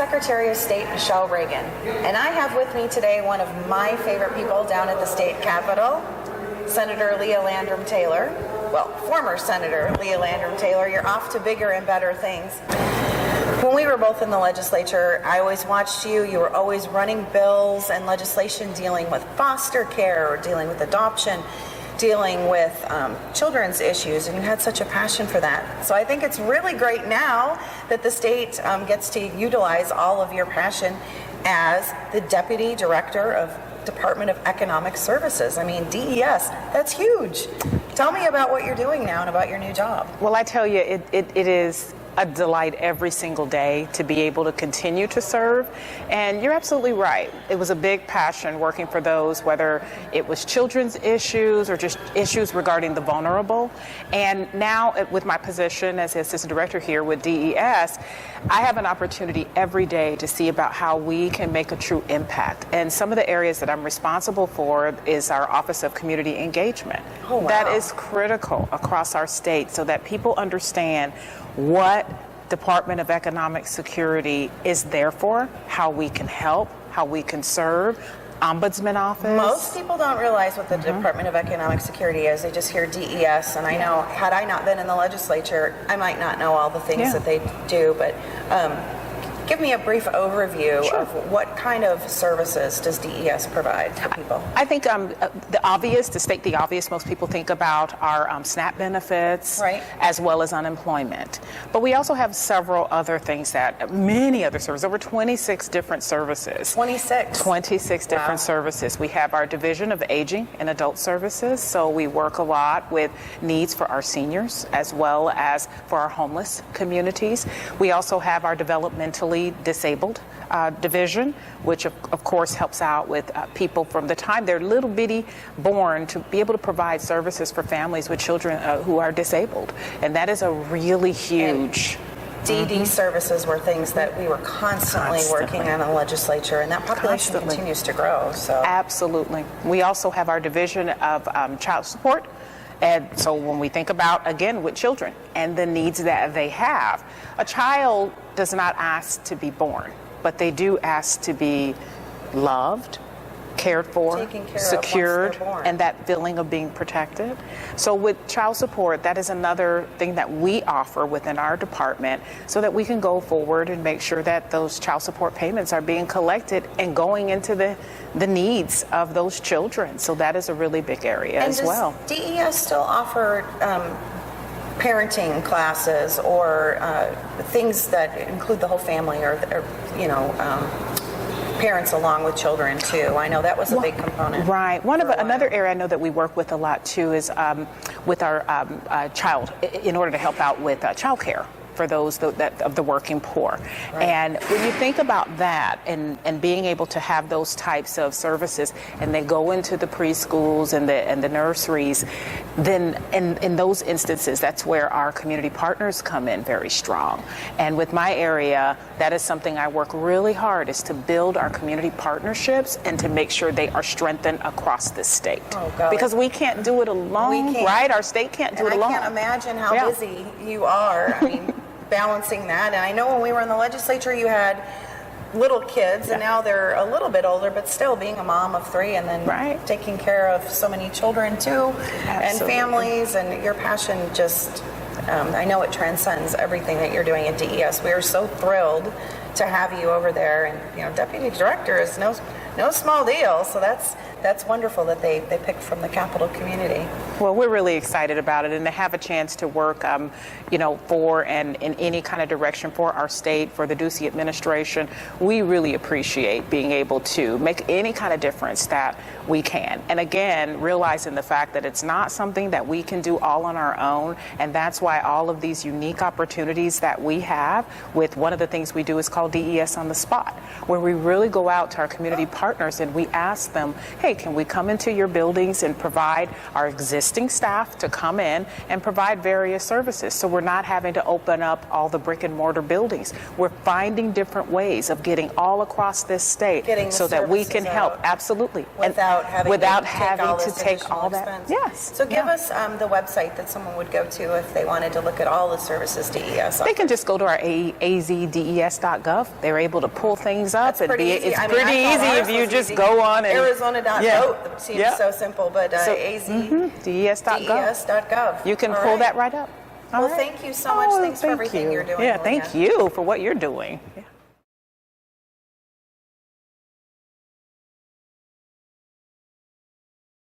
Secretary of State Michelle Reagan, and I have with me today one of my favorite people down at the state capitol, Senator Leah Landrum Taylor. Well, former Senator Leah Landrum Taylor. You're off to bigger and better things. When we were both in the legislature, I always watched you. You were always running bills and legislation dealing with foster care or dealing with adoption, dealing with children's issues, and you had such a passion for that. So I think it's really great now that the state gets to utilize all of your passion as the Deputy Director of Department of Economic Services. I mean, DES, that's huge. Tell me about what you're doing now and about your new job. Well, I tell you, it is a delight every single day to be able to continue to serve. And you're absolutely right. It was a big passion working for those, whether it was children's issues or just issues regarding the vulnerable. And now with my position as the Assistant Director here with DES, I have an opportunity every day to see about how we can make a true impact. And some of the areas that I'm responsible for is our Office of Community Engagement. Oh, wow. That is critical across our state so that people understand what Department of Economic Security is there for, how we can help, how we can serve. Ombudsman Office. Most people don't realize what the Department of Economic Security is. They just hear DES, and I know, had I not been in the legislature, I might not know all the things that they do, but give me a brief overview of what kind of services does DES provide to people? I think to state the obvious, most people think about our SNAP benefits, as well as unemployment. But we also have several other things many other services, over 26 different services. 26 different services. We have our Division of Aging and Adult Services, so we work a lot with needs for our seniors as well as for our homeless communities. We also have our developmentally disabled division, which of course helps out with people from the time they're little bitty born to be able to provide services for families with children who are disabled. And that is a really huge... DD services were things that we were constantly working on in the legislature, and that population continues to grow. So absolutely. We also have our Division of Child Support. And so when we think about, again, with children and the needs that they have, a child does not ask to be born, but they do ask to be loved, cared for, secured, and that feeling of being protected. So with child support, that is another thing that we offer within our department so that we can go forward and make sure that those child support payments are being collected and going into the needs of those children. So that is a really big area as well. Does DES still offer parenting classes or things that include the whole family or parents along with children too? I know that was a big component. Right. Another area I know that we work with a lot too is with our child, in order to help out with child care for those of the working poor. And when you think about that and being able to have those types of services and they go into the preschools and the nurseries, then in those instances, that's where our community partners come in very strong. And with my area, that is something I work really hard is to build our community partnerships and to make sure they are strengthened across the state. Because we can't do it alone, right? Our state can't do it alone. I can't imagine how busy you are. I mean, balancing that. And I know when we were in the legislature, you had little kids, and now they're a little bit older, but still being a mom of 3 and then taking care of so many children too, and families, and your passion just, I know it transcends everything that you're doing at DES. We are so thrilled to have you over there, and Deputy Director is no small deal, so that's wonderful that they picked from the Capitol community. Well, we're really excited about it, and to have a chance to work, for and in any kind of direction for our state, for the Ducey administration, we really appreciate being able to make any kind of difference that we can. And again, realizing the fact that it's not something that we can do all on our own, and that's why all of these unique opportunities that we have with one of the things we do is called DES on the Spot, where we really go out to our community partners and we ask them, hey, can we come into your buildings and provide our existing staff to come in and provide various services? So we're not having to open up all the brick and mortar buildings. We're finding different ways of getting all across this state so that we can help. Absolutely. Without having to take all that. Expense. Yes. So give us the website that someone would go to if they wanted to look at all the services DES offers. They can just go to our azdes.gov enough, they're able to pull things up. That's pretty easy. It's I mean, pretty I thought easy ours if you was just easy. go on and Arizona.vote seems Yeah. so simple, but DES.gov. DES.gov. You can All pull right. that right up. All Well, right. thank you so much. Thanks for thank everything you. you're doing. Yeah, thank Leanne. you for what you're doing. Yeah.